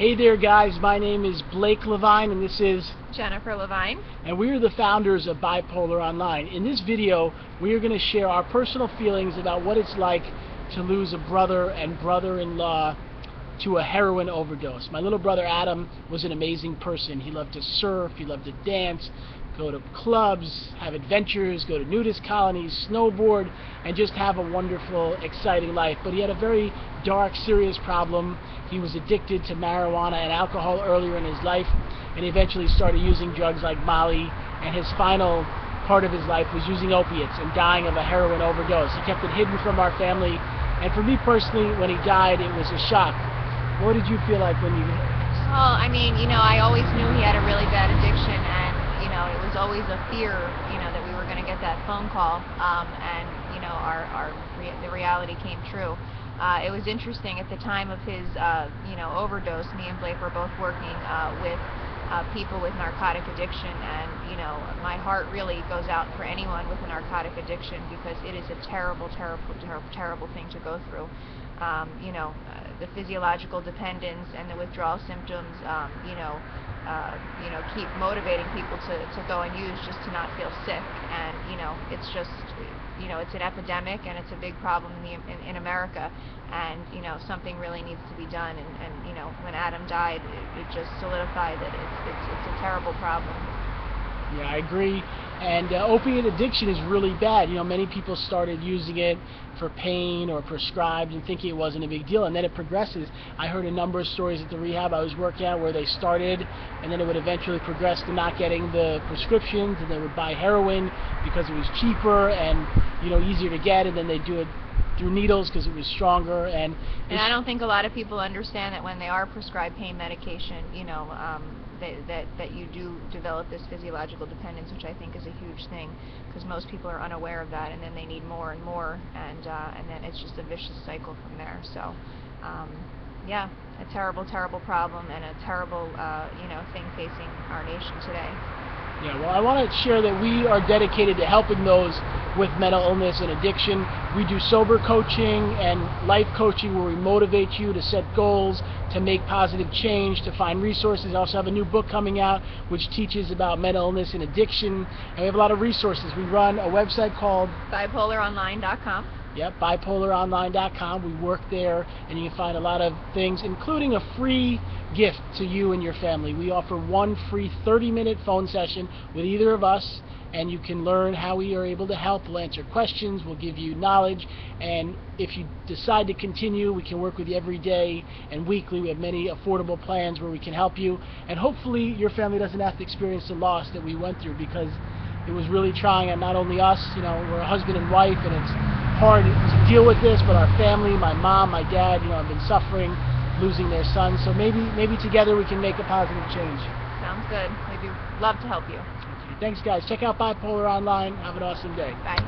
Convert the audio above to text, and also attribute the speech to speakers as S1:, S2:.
S1: Hey there guys, my name is Blake LeVine and this is
S2: Jennifer LeVine.
S1: And we are the founders of Bipolar Online. In this video, we are going to share our personal feelings about what it's like to lose a brother and brother-in-law to a heroin overdose. My little brother Adam was an amazing person. He loved to surf, he loved to dance, go to clubs, have adventures, go to nudist colonies, snowboard, and just have a wonderful, exciting life. But he had a very dark, serious problem. He was addicted to marijuana and alcohol earlier in his life, and he eventually started using drugs like Molly, and his final part of his life was using opiates and dying of a heroin overdose. He kept it hidden from our family, and for me personally, when he died, it was a shock. What did you feel like when you...
S2: Well, I mean, I always knew he had a really bad addiction, and, it was always a fear, that we were going to get that phone call, and, the reality came true. It was interesting, at the time of his, overdose, me and Blake were both working with people with narcotic addiction, and, my heart really goes out for anyone with a narcotic addiction, because it is a terrible, terrible, terrible, terrible thing to go through. The physiological dependence and the withdrawal symptoms, keep motivating people to go and use just to not feel sick. And, it's just, it's an epidemic, and it's a big problem in America. And, something really needs to be done. And when Adam died, it just solidified that it's a terrible problem.
S1: Yeah, I agree. And opiate addiction is really bad. Many people started using it for pain or prescribed and thinking it wasn't a big deal, and then it progresses. I heard a number of stories at the rehab I was working at where they started, and then it would eventually progress to not getting the prescriptions, and they would buy heroin because it was cheaper and easier to get, and then they'd do it through needles because it was stronger. And
S2: I don't think a lot of people understand that when they are prescribed pain medication, that you do develop this physiological dependence, which I think is a huge thing, because most people are unaware of that, and then they need more and more, and then it's just a vicious cycle from there. So, yeah, a terrible, terrible problem, and a terrible, thing facing our nation today.
S1: Yeah, well, I want to share that we are dedicated to helping those with mental illness and addiction. We do sober coaching and life coaching where we motivate you to set goals, to make positive change, to find resources. I also have a new book coming out which teaches about mental illness and addiction. And we have a lot of resources. We run a website called
S2: BipolarOnline.com.
S1: Yep, BipolarOnline.com. We work there, and you can find a lot of things, including a free gift to you and your family. We offer one free 30-minute phone session with either of us, and you can learn how we are able to help. We'll answer questions, we'll give you knowledge, and if you decide to continue, we can work with you every day and weekly. We have many affordable plans where we can help you, and hopefully your family doesn't have to experience the loss that we went through, because it was really trying on not only us, we're a husband and wife, and it's hard to deal with this, but our family, my mom, my dad, have been suffering, losing their son. So maybe together we can make a positive change.
S2: Sounds good. We'd love to help you.
S1: Okay. Thanks, guys. Check out Bipolar Online. Have an awesome day.
S2: Bye.